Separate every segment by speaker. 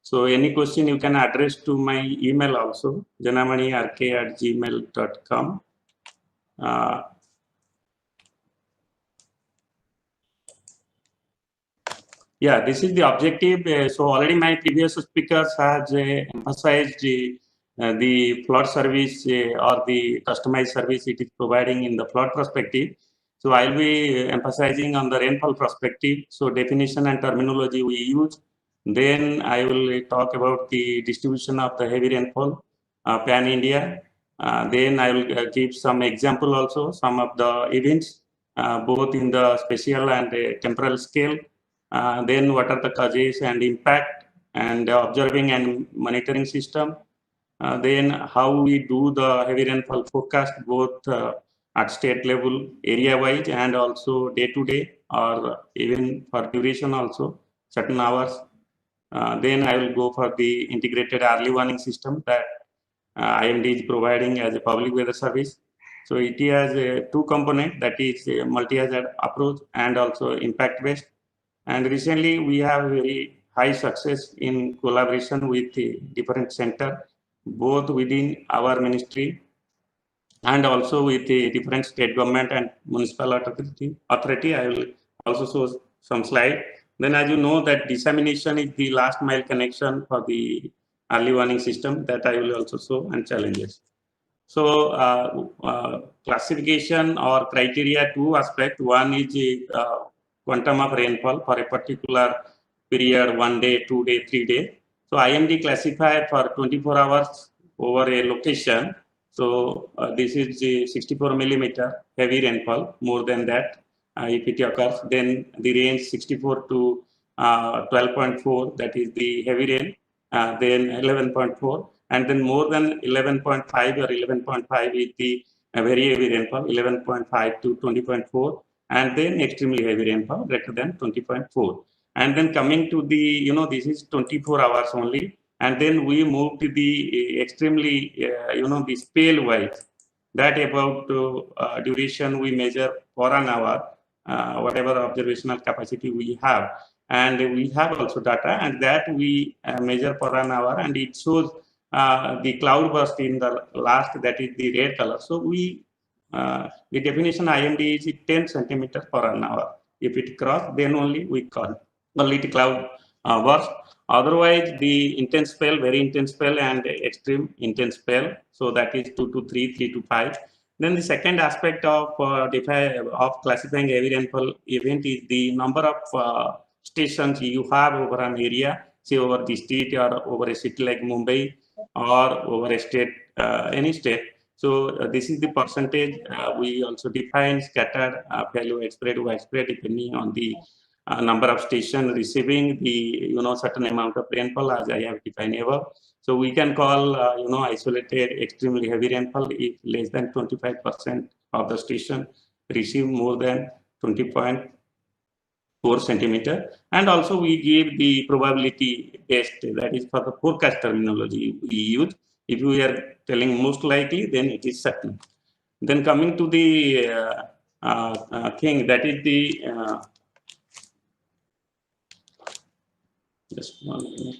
Speaker 1: So any question you can address to my email also, janamani@gmail.com. Yeah, this is the objective. So already my previous speakers has emphasized the flood service or the customized service it is providing in the flood perspective. So I'll be emphasizing on the rainfall perspective. So definition and terminology we use. Then I will talk about the distribution of the heavy rainfall pan India. Then I will give some example also, some of the events both in the spatial and temporal scale. Then what are the causes and impact, and observing and monitoring system. Then how we do the heavy rainfall forecast both at state level, area wise, and also day to day, or even for duration also, certain hours. Then I will go for the integrated early warning system that IMD is providing as a public weather service. So it has two components, that is multi-hazard approach and also impact based. And recently we have very high success in collaboration with the different center, both within our ministry and also with the different state government and municipal authority. I will also show some slide. Then as you know that dissemination is the last mile connection for the early warning system, that I will also show, and challenges. So classification or criteria, two aspects. One is quantum of rainfall for a particular period, 1 day, 2 day, 3 day. So IMD classified for 24 hours over a location. So this is the 64 millimeter heavy rainfall. More than that, if it occurs, then the range 64 to 12.4, that is the heavy rain. Then 11.4. And then more than 11.5 or 11.5 is the very heavy rainfall, 11.5 to 20.4, and then extremely heavy rainfall greater than 20.4. And then coming to the, this is 24 hours only, and then we move to the extremely, the spell wise, that about duration we measure for an hour, whatever observational capacity we have. And we have also data, and that we measure for an hour, and it shows the cloud burst in the last, that is the red color. So we, the definition IMD is 10 centimeters per an hour. If it cross, then only we call it cloud burst. Otherwise, the intense spell, very intense spell, and extreme intense spell. So that is 2 to 3, 3 to 5. Then the second aspect of classifying heavy rainfall event is the number of stations you have over an area, say over the state or over a city like Mumbai, or over a state, any state. So this is the percentage. We also define scattered, fairly spread, widespread, depending on the number of stations receiving the certain amount of rainfall, as I have defined above. So we can call isolated extremely heavy rainfall if less than 25% of the station receive more than 20.4 centimeter. And also we give the probability based, that is for the forecast terminology we use. If we are telling most likely, then it is certain. Then coming to the thing, that is the just 1 minute.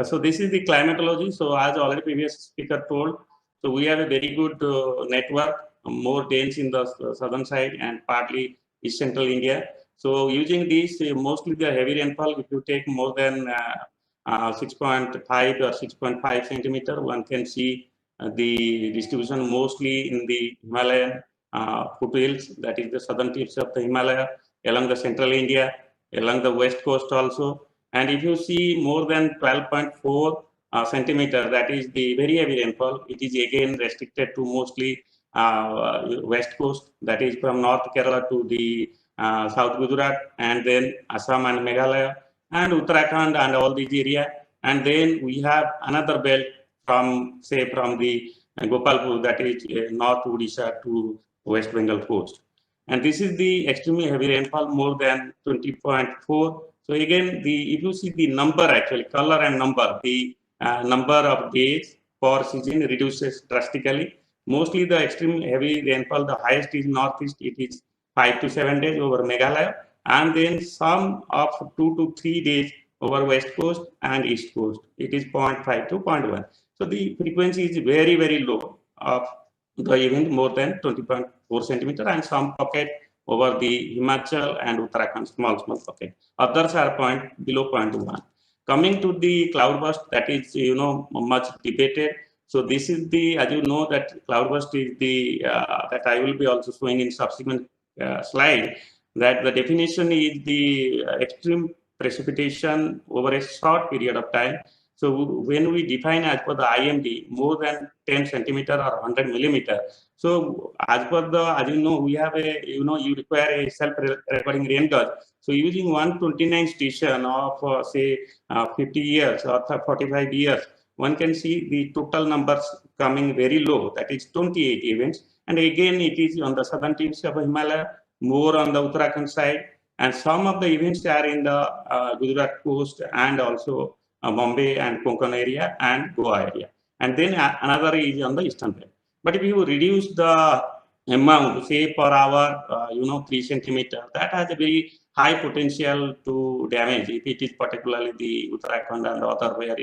Speaker 1: So this is the climatology. So as already previous speaker told, so we have a very good network, more dense in the southern side and partly east central India. So using this, mostly the heavy rainfall, if you take more than 6.5 or 6.5 centimeter, one can see the distribution mostly in the Himalayan foothills, that is the southern tips of the Himalaya, along the central India, along the west coast also. And if you see more than 12.4 centimeter, that is the very heavy rainfall, it is again restricted to mostly west coast, that is from North Kerala to the South Gujarat, and then Assam and Meghalaya, and Uttarakhand and all these area. And then we have another belt from, say, from the Gopalpur, that is North Odisha to West Bengal coast. And this is the extremely heavy rainfall, more than 20.4. So again, if you see the number, actually color and number, the number of days per season reduces drastically. Mostly the extreme heavy rainfall, the highest is northeast, it is 5 to 7 days over Meghalaya, and then some of 2 to 3 days over west coast and east coast. It is 0.5 to 0.1. So the frequency is very, very low of the event, more than 20.4 centimeter, and some pocket over the Himachal and Uttarakhand, small pocket. Others are below 0.1. Coming to the cloudburst, that is, much debated. So this is the, as you know, that cloudburst is the, that I will be also showing in subsequent slide, that the definition is the extreme precipitation over a short period of time. So when we define as per the IMD, more than 10 centimeter or 100 millimeter. So as per the, as you know, we have a, you require a self-recording rain gauge. So using 129 station of say 50 years or 45 years, one can see the total numbers coming very low, that is 28 events. And again, it is on the southern tips of Himalaya, more on the Uttarakhand side. And some of the events are in the Gujarat coast and also Bombay and Konkan area and Goa area. And then another is on the eastern belt. But if you reduce the amount, say per hour, 3 centimeter, that has a very high potential to damage if it is particularly the Uttarakhand and the other where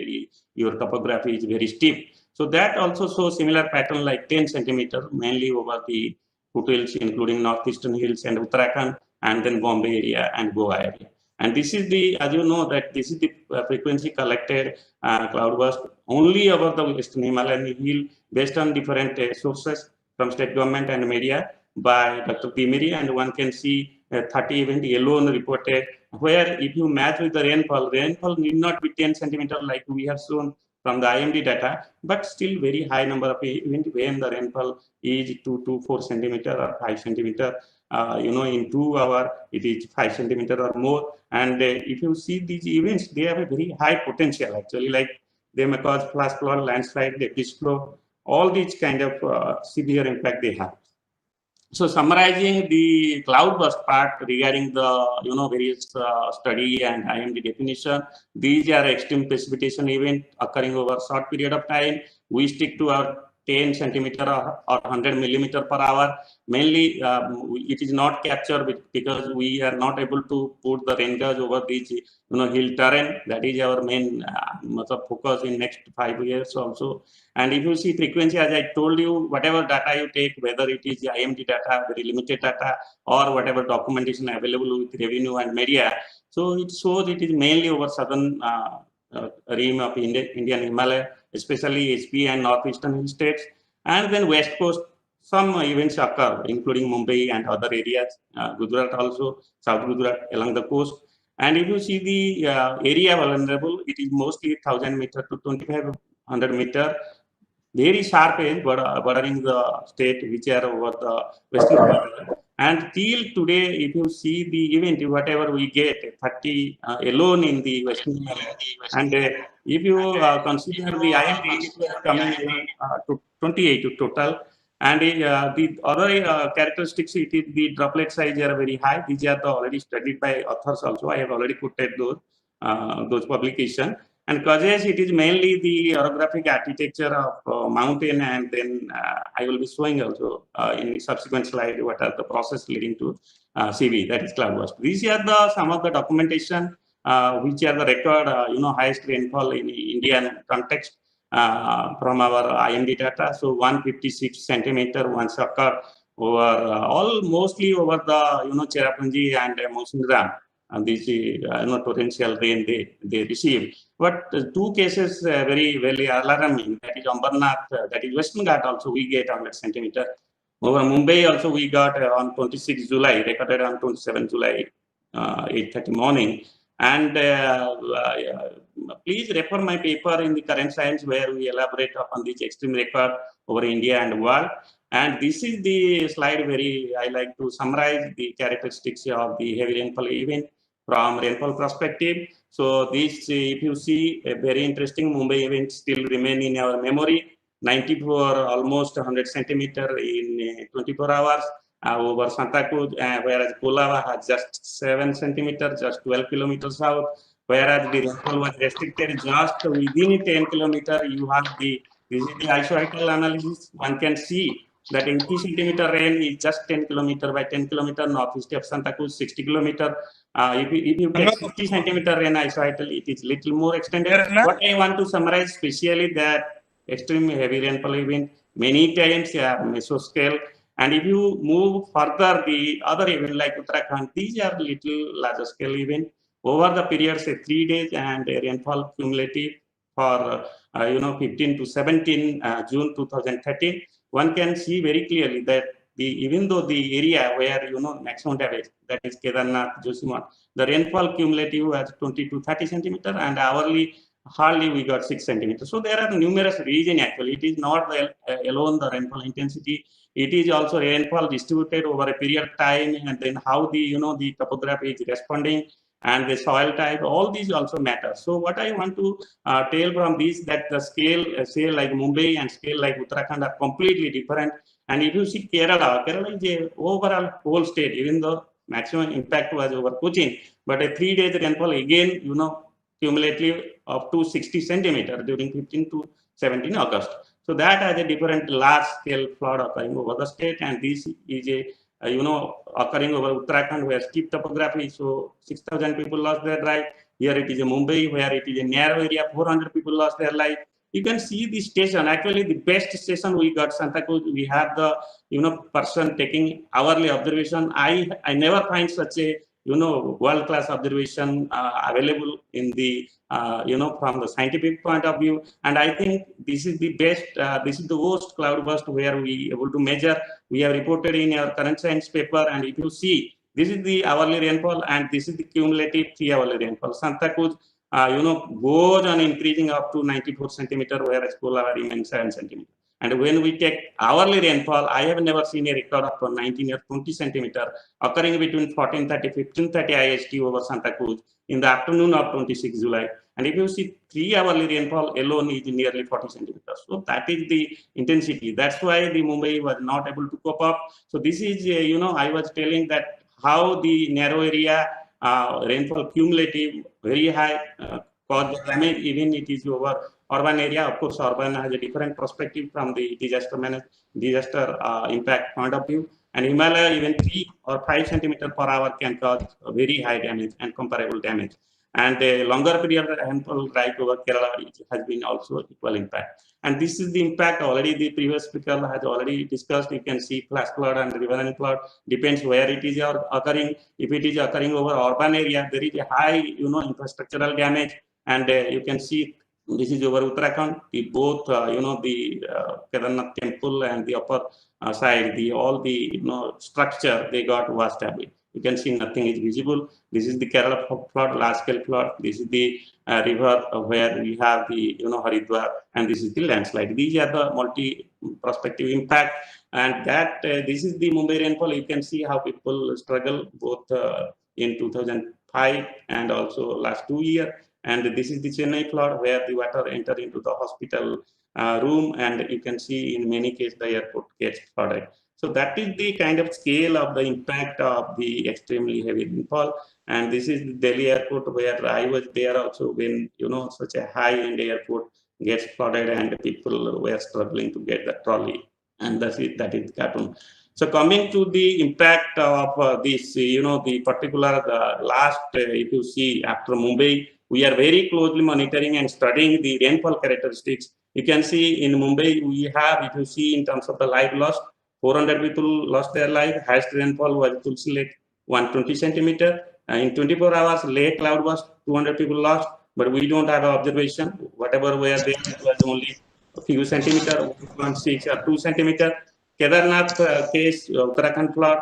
Speaker 1: your topography is very steep. So that also shows similar pattern like 10 centimeter, mainly over the foothills, including northeastern hills and Uttarakhand, and then Bombay area and Goa area. And this is the, as you know, that this is the frequency collected cloudburst only over the Western Himalayan hill based on different sources from state government and media by Dr. Timiri, and one can see 30 event alone reported, where if you match with the rainfall need not be 10 centimeter like we have shown from the IMD data, but still very high number of events when the rainfall is 2 to 4 centimeter or 5 centimeter. In 2 hours, it is 5 centimeter or more. And if you see these events, they have a very high potential actually, like they may cause flash flood, landslide, debris flow, all these kind of severe impact they have. So summarizing the cloudburst part regarding the various study and IMD definition, these are extreme precipitation event occurring over a short period of time. We stick to our 10 centimeter or 100 millimeter per hour. Mainly, it is not captured because we are not able to put the rain gauge over these hill terrain. That is our main focus in next 5 years also. And if you see frequency, as I told you, whatever data you take, whether it is IMD data, very limited data, or whatever documentation available with revenue and media, so it shows it is mainly over southern rim of Indian Himalaya, especially SP and northeastern states, and then west coast. Some events occur, including Mumbai and other areas, Gujarat also, South Gujarat along the coast. And if you see the area vulnerable, it is mostly 1,000 meter to 2,500 meter, very sharp edge bordering the state which are over the western border. And till today, if you see the event, whatever we get, 30 alone in the western Himalaya, and if you consider the IMD coming to 28 total, and the other characteristics, it is the droplet size are very high. These are already studied by authors also. I have already quoted those publications. And causes, it is mainly the orographic architecture of mountain, and then I will be showing also in subsequent slide what are the process leading to CV, that is cloudburst. These are the some of the documentation which are the record, highest rainfall in Indian context from our IMD data. So 156 centimeter once occurred over all mostly over the Cherrapunji and Mawsynram. And this torrential rain they received. But two cases very alarming. That is Ambarnath, that is Western Ghat also we get 100 centimeter. Over Mumbai also we got on 26 July, recorded on 27 July, 8:30 morning. And please refer my paper in the Current Science where we elaborate upon this extreme record over India and world. And this is the slide I like to summarize the characteristics of the heavy rainfall event from rainfall perspective. So this, if you see, a very interesting Mumbai event still remain in our memory. 94, almost 100 centimeter in 24 hours over Santa Cruz, whereas Kolava has just 7 centimeters, just 12 kilometers south. Whereas the rainfall was restricted just within 10 kilometers. You have this is the isoaxial analysis. One can see that 80 centimeter rain is just 10 kilometer by 10 kilometer northeast of Santa Cruz, 60 kilometer if you take 60 centimeter rain isoidal, it is little more extended. What I want to summarize specially that extremely heavy rainfall event many times are mesoscale. And if you move further, the other event like Uttarakhand, these are little larger scale event over the period, say 3 days, and rainfall cumulative for 15 to 17 June 2013. One can see very clearly that even though the area where maximum damage, that is Kedarnath, Josimath, the rainfall cumulative was 20 to 30 centimeter, and hourly hardly we got 6 centimeters. So there are numerous regions actually. It is not alone the rainfall intensity. It is also rainfall distributed over a period of time, and then how the topography is responding, and the soil type. All these also matter. So what I want to tell from this, that the scale, say like Mumbai and scale like Uttarakhand are completely different. And if you see Kerala is a overall whole state, even though maximum impact was over Cochin, but a 3 days rainfall again, cumulative up to 60 centimeter during 15 to 17 August. So that has a different large scale flood occurring over the state, and this is a occurring over Uttarakhand where steep topography, so 6,000 people lost their life. Here it is a Mumbai where it is a narrow area, 400 people lost their life. You can see the station, actually the best station we got, Santacruz. We have the person taking hourly observation. I never find such a world-class observation available in the from the scientific point of view. And I think this is the best, this is the worst cloudburst where we able to measure. We have reported in our current science paper, and if you see, this is the hourly rainfall and this is the cumulative 3-hourly rainfall. Santacruz goes on increasing up to 94 centimeter, whereas Kola remains 7 centimeter. And when we take hourly rainfall, I have never seen a record of 19 or 20 centimeter occurring between 14:30, 15:30 IST over Santacruz in the afternoon of 26 July. And if you see 3-hourly rainfall alone is nearly 40 centimeters. So that is the intensity. That's why the Mumbai was not able to cope up. So this is, I was telling that how the narrow area rainfall cumulative very high cause the damage, even it is over urban area. Of course, urban has a different perspective from the disaster impact point of view. And Himalaya, even 3 or 5 centimeter per hour can cause very high damage and comparable damage. And a longer period of rainfall like over Kerala has been also equal impact. And this is the impact already the previous speaker has already discussed. You can see flash flood and riverine flood, depends where it is occurring. If it is occurring over urban area, there is a high, infrastructural damage. And you can see this is over Uttarakhand, both, the Kedarnath temple and the upper side, all the, structure, they got washed away. You can see nothing is visible. This is the Kerala flood, large scale flood. This is the river where we have the, Haridwar, and this is the landslide. These are the multi-prospective impact. And that this is the Mumbai rainfall. You can see how people struggle both in 2005 and also last 2 years. And this is the Chennai flood where the water entered into the hospital room, and you can see in many cases the airport gets flooded. So that is the kind of scale of the impact of the extremely heavy rainfall. And this is the Delhi airport where I was there also when, such a high-end airport gets flooded and people were struggling to get the trolley. And that is Katun. So coming to the impact of this, the particular last, if you see after Mumbai, we are very closely monitoring and studying the rainfall characteristics. You can see in Mumbai, we have, if you see in terms of the life loss, 400 people lost their life. Highest rainfall was Tulsi Lake, 120 centimeter. In 24 hours, Leh cloud was 200 people lost, but we don't have an observation. Whatever were there, it was only a few centimeter, 1.6 or 2 centimeter. Kedarnath case, Uttarakhand flood,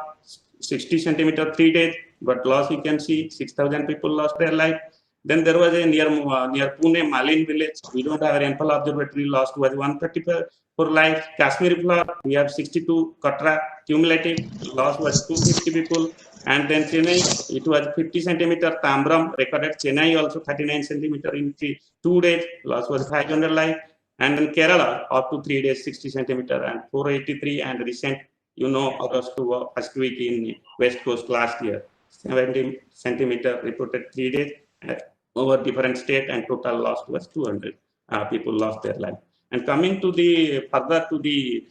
Speaker 1: 60 centimeter, 3 days, but loss you can see, 6,000 people lost their life. Then there was a near Pune, Malin village. We don't have a rainfall observatory. Lost was 134 for life. Kashmir flood, we have 62. Katra cumulative loss was 250 people. And then Chennai, it was 50 centimeter. Tambram recorded Chennai also 39 centimeter in 2 days. Loss was 500 life. And then Kerala up to 3 days, 60 centimeter and 483. And recent, August to first week in West Coast last year, 70 centimeter reported 3 days. Over different state, and total loss was 200 people lost their life. And coming to the further to the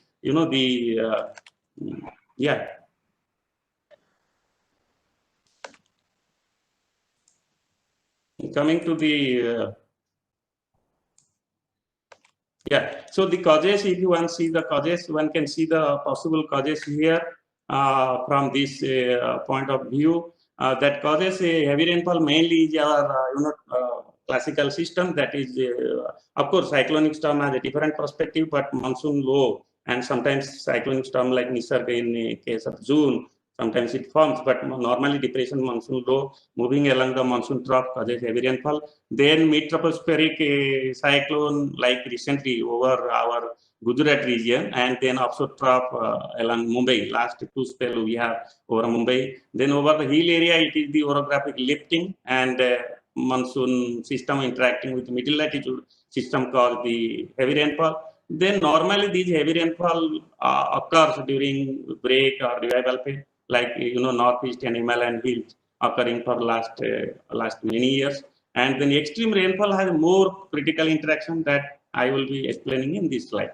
Speaker 1: coming to the yeah, so the causes, if you want to see the causes, one can see the possible causes here from this point of view. That causes a heavy rainfall mainly is our classical system. That is, of course, cyclonic storm has a different perspective, but monsoon low and sometimes cyclonic storm like Nisarga in the case of June. Sometimes it forms, but normally depression monsoon low moving along the monsoon trough causes heavy rainfall. Then mid-tropospheric cyclone like recently over our Gujarat region, and then offshore trough along Mumbai. Last two spell we have over Mumbai. Then over the hill area, it is the orographic lifting and monsoon system interacting with the middle latitude system called the heavy rainfall. Then normally these heavy rainfall occurs during break or revival phase, like northeast and Himalayan hills occurring for last many years. And then extreme rainfall has more critical interaction that I will be explaining in this slide.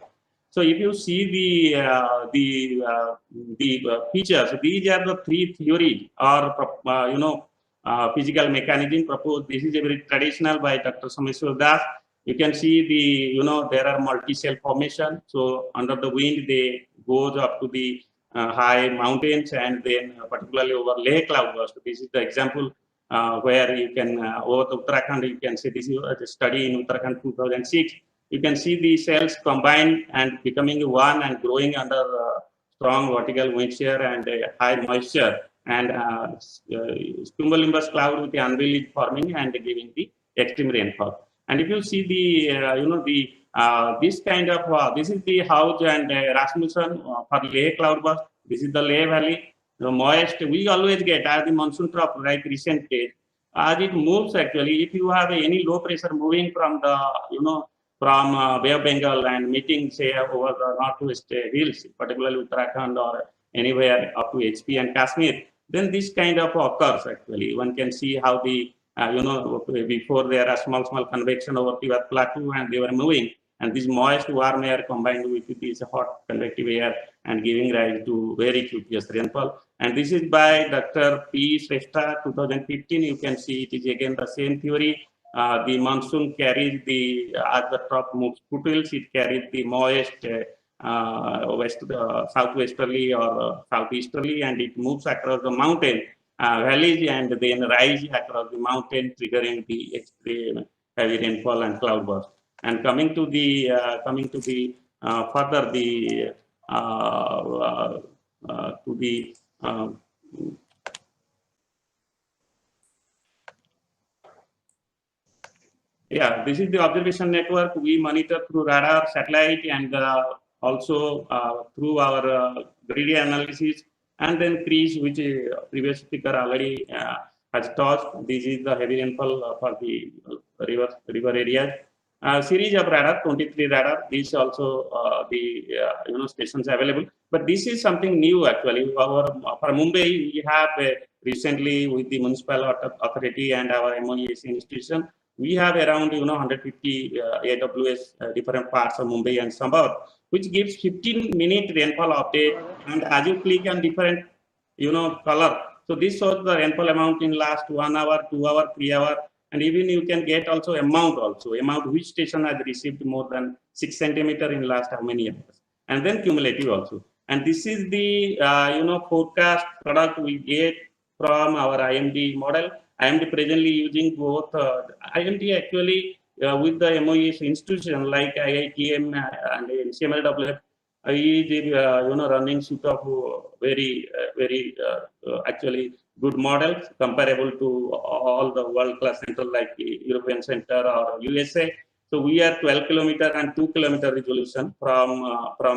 Speaker 1: So if you see the features, these are the three theories or physical mechanism proposed. This is a very traditional by Dr. Someshwar Das. You can see there are multi-cell formation. So under the wind, they goes up to the high mountains and then particularly over Leh cloudburst. This is the example where you can over the Uttarakhand, you can see this is a study in Uttarakhand 2006. You can see the cells combined and becoming one and growing under strong vertical wind shear and high moisture, and cumulonimbus cloud with the unveil forming and giving the extreme rainfall. And if you see the this kind of this is the Hauge and Rasmussen for Leh cloudburst. This is the Leh Valley. The moist we always get as the monsoon trough, like recent days. As it moves, actually, if you have any low pressure moving from the from Bay of Bengal and meeting, say, over the northwest hills, particularly Uttarakhand or anywhere up to HP and Kashmir, then this kind of occurs. Actually, one can see how the before there are small convection over the plateau and they were moving, and this moist warm air combined with this hot convective air and giving rise to very copious rainfall. And this is by Dr. P. Shrestha, 2015. You can see it is again the same theory. The monsoon carries the, as the trough moves foothills, it carries the moist southwesterly or southeasterly, and it moves across the mountain valleys and then rise across the mountain, triggering the extreme heavy rainfall and cloudburst. And coming to the further the to the yeah, this is the observation network. We monitor through radar, satellite, and also through our grid analysis. And then Krish, which previous speaker already has touched. This is the heavy rainfall for the river areas. Series of radar, 23 radar. These also the stations available. But this is something new actually. For Mumbai, we have recently with the municipal authority and our MOEAC institution, we have around 150 AWS different parts of Mumbai and Sambhav, which gives 15-minute rainfall update. And as you click on different color, so this shows the rainfall amount in last 1 hour, 2 hour, 3 hour, and even you can get also amount which station has received more than 6 centimeter in last how many years, and then cumulative also. And this is the forecast product we get from our IMD model. IMD presently using both IMD actually with the MOEAC institution like IITM and CMLWF is running suite of very actually good models comparable to all the world-class center like European Center or USA. So we are 12 kilometer and 2 kilometer resolution from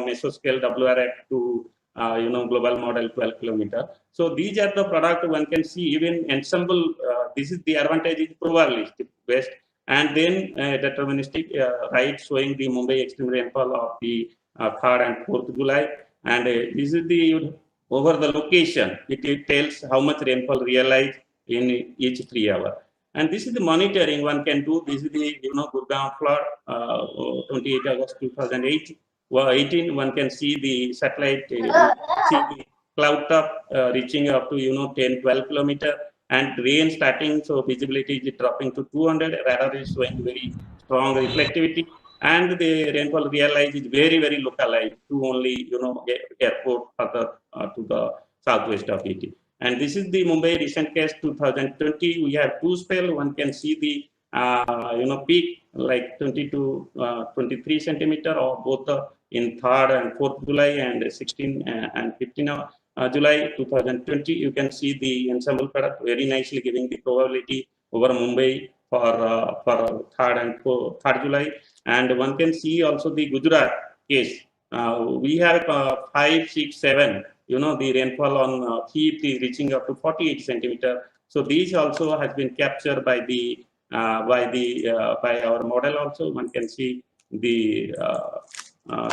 Speaker 1: mesoscale WRF to global model 12 kilometer. So these are the product one can see even ensemble. This is the advantage is probabilistic based, and then deterministic right showing the Mumbai extreme rainfall of the 3rd and 4th July, and this is the over the location. It tells how much rainfall realized in each 3 hours. And this is the monitoring one can do. This is the Gurgaon flood, 28 August 2018. One can see the satellite, see the cloud top reaching up to 10-12 kilometer, and rain starting, so visibility is dropping to 200. Radar is showing very strong reflectivity, and the rainfall realized is very localized to only airport further to the southwest of it. And this is the Mumbai recent case 2020. We have two spell. One can see the peak like 20 to 23 centimeter, or both in 3rd and 4th July and 16 and 15 July 2020. You can see the ensemble product very nicely giving the probability over Mumbai for 3rd and 3rd July. And one can see also the Gujarat case. We have 5, 6, 7. The rainfall on 5th reaching up to 48 centimeter. So these also has been captured by the by our model. Also, one can see the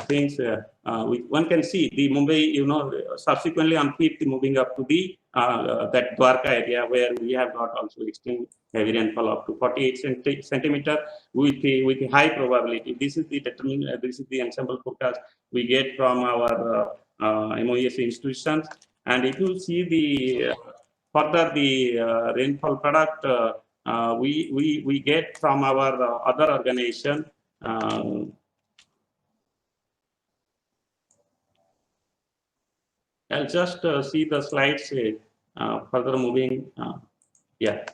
Speaker 1: things. One can see the Mumbai, subsequently on 5th moving up to the that Dwarka area, where we have got also extreme heavy rainfall up to 48 centimeter with a high probability. This is the ensemble forecast we get from our MOES institutions. And if you see the further the rainfall product we get from our other organization. I'll just see the slides further moving. Yeah.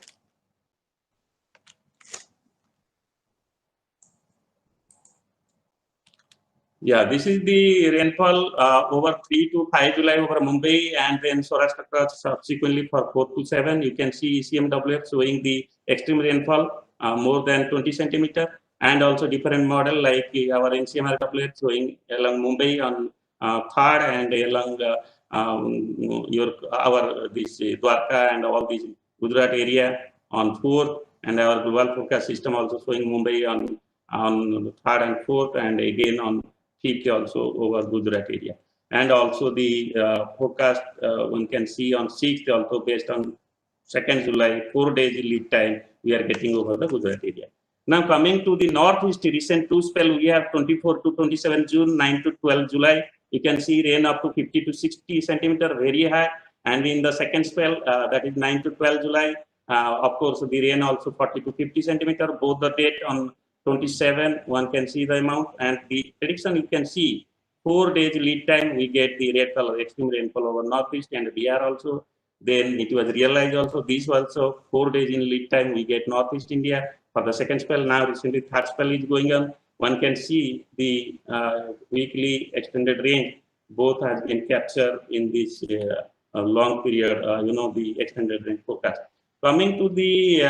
Speaker 1: Yeah, this is the rainfall over 3 to 5 July over Mumbai, and then Saurashtra subsequently for 4 to 7. You can see ECMWF showing the extreme rainfall more than 20 centimeter, and also different model like our NCMRWF showing along Mumbai on 3rd, and along this Dwarka and all these Gujarat area on 4th, and our global forecast system also showing Mumbai on 3rd and 4th, and again on 5th also over Gujarat area. And also the forecast one can see on 6th also based on 2nd July, 4 days lead time we are getting over the Gujarat area. Now coming to the northeast recent two spell, we have 24 to 27 June, 9 to 12 July. You can see rain up to 50 to 60 centimeter, very high. And in the second spell, that is 9 to 12 July, of course, the rain also 40 to 50 centimeter, both the date on 27, one can see the amount, and the prediction you can see 4 days lead time we get the red color extreme rainfall over northeast and Bihar also. Then it was realized also this also 4 days in lead time we get northeast India for the second spell. Now recently third spell is going on. One can see the weekly extended range both has been captured in this long period, the extended range forecast. Coming to the,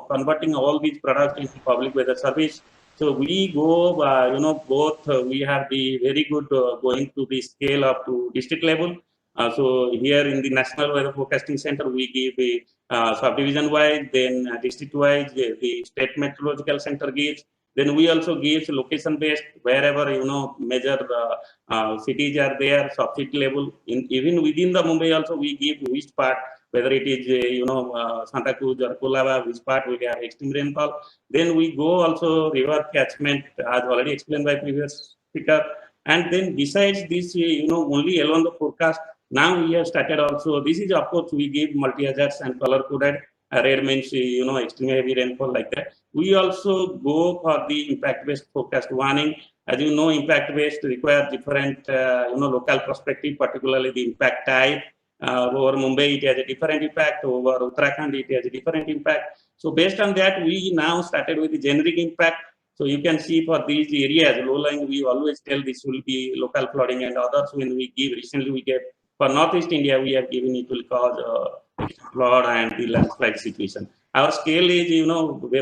Speaker 1: converting all these products into public weather service. So we go, both we have the very good going to the scale up to district level. So here in the National Weather Forecasting Center, we give the subdivision wise, then district wise, the State Meteorological Center gives. Then we also give location based wherever major cities are there, sub-city level. Even within the Mumbai also we give which part, whether it is Santa Cruz or Kolaba, which part we have extreme rainfall. Then we go also river catchment, as already explained by previous speaker. And then besides this, only along the forecast, now we have started also. This is of course we give multi-hazards and color coded. Red means extreme heavy rainfall like that. We also go for the impact-based forecast warning. As you know, impact-based requires different local perspective, particularly the impact type. Over Mumbai, it has a different impact. Over Uttarakhand, it has a different impact. So based on that, we now started with the generic impact. So you can see for these areas, low-lying, we always tell this will be local flooding, and others when we give, recently we gave for Northeast India, we have given it will cause flood and the landslide situation. Our scale is,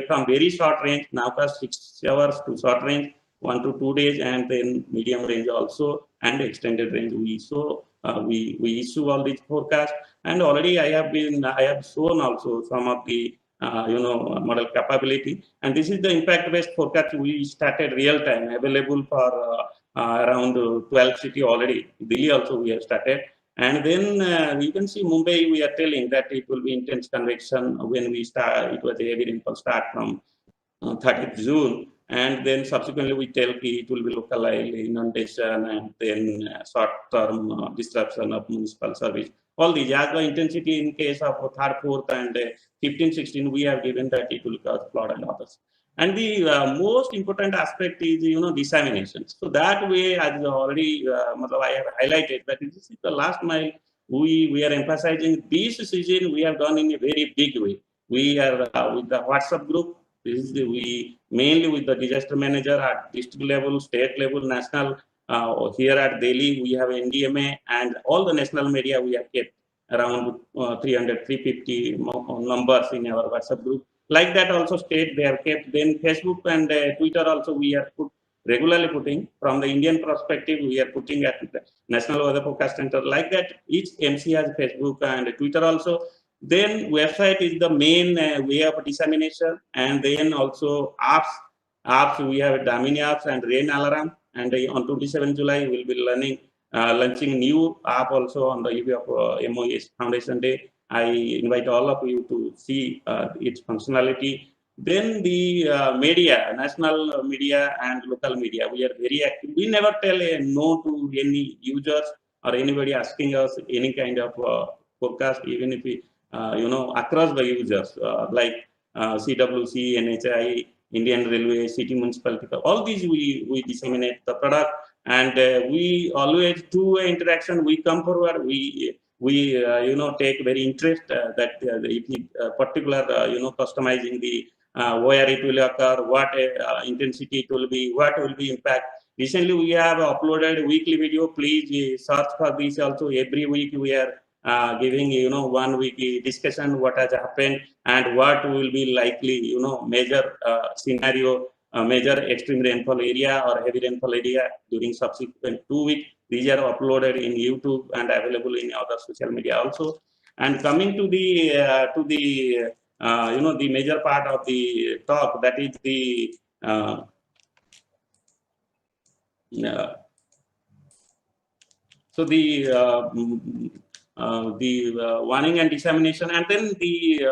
Speaker 1: from very short range, now past 6 hours to short range, 1 to 2 days, and then medium range also, and extended range. We issue all these forecasts, and already I have shown also some of the model capability, and this is the impact-based forecast we started real time available for around 12 city already. Delhi also we have started. And then you can see Mumbai, we are telling that it will be intense convection when we start. It was a heavy rainfall start from 30th June. And then subsequently we tell it will be localized inundation and then short-term disruption of municipal service All these, as the intensity in case of third, fourth, and 15, 16, we have given that it will cause flood and others. And the most important aspect is, dissemination. So that way, as already I have highlighted, that this is the last mile. We are emphasizing this season. We have done in a very big way. We are with the WhatsApp group. This is we mainly with the disaster manager at district level, state level, national. Here at Delhi, we have NDMA, and all the national media we have kept around 300, 350 numbers in our WhatsApp group. Like that also state they have kept. Then Facebook and Twitter also we are regularly putting. From the Indian perspective, we are putting at the National Weather Forecast Center. Like that, each MC has Facebook and Twitter also. Then website is the main way of dissemination, and then also apps we have Damini apps and Rain Alarm. And on 27 July we'll be launching new app also on the eve of MOES Foundation Day. I invite all of you to see its functionality. Then the media, national media and local media, we are very active. We never tell a no to any users or anybody asking us any kind of forecast, even if we, across the users like CWC, NHI, Indian Railway, city municipality, all these we disseminate the product, and we always do interaction. We come forward. We take very interest that if particular customizing the where it will occur, what intensity it will be, what will be impact. Recently we have uploaded weekly video. Please search for this also. Every week we are giving 1 week discussion what has happened and what will be likely major scenario, major extreme rainfall area or heavy rainfall area during subsequent 2 weeks. These are uploaded in YouTube and available in other social media also. And coming to the the major part of the talk, that is the so the warning and dissemination, and then the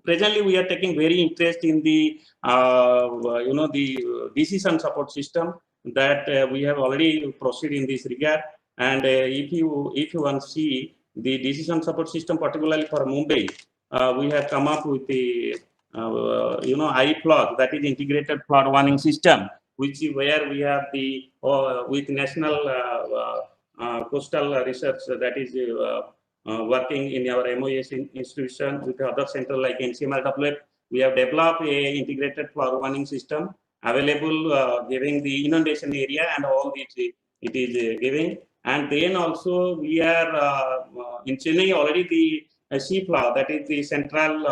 Speaker 1: presently we are taking very interest in the the decision support system that we have already proceeded in this regard. And if you want to see the decision support system, particularly for Mumbai, we have come up with the IFLOG, that is integrated flood warning system, which is where we have the with national coastal research that is working in our MOES institution with other center like NCMRWF. We have developed a integrated flood warning system available giving the inundation area and all it is giving. And then also we are in Chennai already the CFLOG, that is the central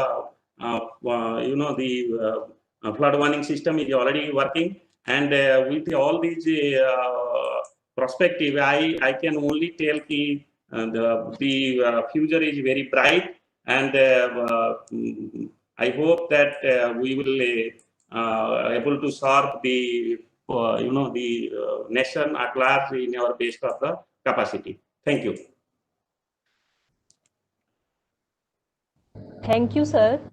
Speaker 1: the flood warning system is already working. And with all these perspective, I can only tell the future is very bright, and I hope that we will able to serve the the nation at large in our base of the capacity. Thank you.
Speaker 2: Thank you, sir.